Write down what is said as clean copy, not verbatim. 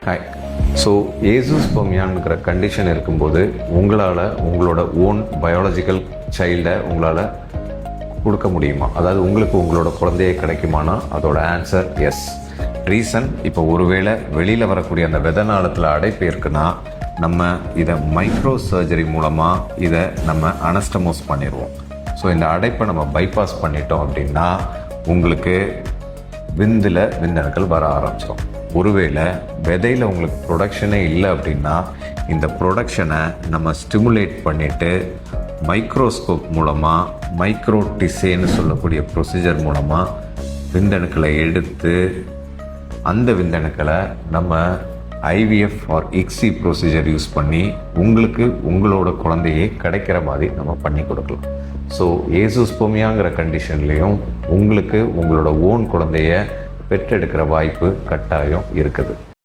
Hi. So ஏசோஸ்பெர்மியாங்கிற condition இருக்கும்போது உங்களால் உங்களோட ஓன் பயாலஜிக்கல் சைல்டை உங்களால் கொடுக்க முடியுமா? அதாவது உங்களுக்கு உங்களோட குழந்தையே கிடைக்குமானா அதோட ஆன்சர் எஸ். ரீசன், இப்போ ஒருவேளை வெளியில் வரக்கூடிய அந்த வெதநாளத்தில் அடைப்பு இருக்குன்னா நம்ம இதை மைக்ரோ சர்ஜரி மூலமாக இதை நம்ம அனஸ்டமோஸ் பண்ணிடுவோம். ஸோ இந்த அடைப்பை நம்ம பைபாஸ் பண்ணிட்டோம் அப்படின்னா உங்களுக்கு விந்தில் விந்தணுக்கள் வர ஆரம்பிச்சிடும். ஒருவேளை விதையில் உங்களுக்கு ப்ரொடக்ஷனே இல்லை அப்படின்னா இந்த ப்ரொடக்ஷனை நம்ம ஸ்டிமுலேட் பண்ணிவிட்டு மைக்ரோஸ்கோப் மூலமாக மைக்ரோடிசேன்னு சொல்லக்கூடிய ப்ரொசீஜர் மூலமாக விந்தணுக்களை எடுத்து அந்த விந்தணுக்களை நம்ம IVF or ICSI procedure use பண்ணி உங்களுக்கு உங்களோட குழந்தையே கிடைக்கிற மாதிரி நம்ம பண்ணி கொடுக்கலாம். ஸோ ஏசோஸ்பெர்மியாங்கிற கண்டிஷன்லேயும் உங்களுக்கு உங்களோட ஓன் குழந்தைய பெற்றெடுக்கிற வாய்ப்பு கட்டாயம் இருக்குது.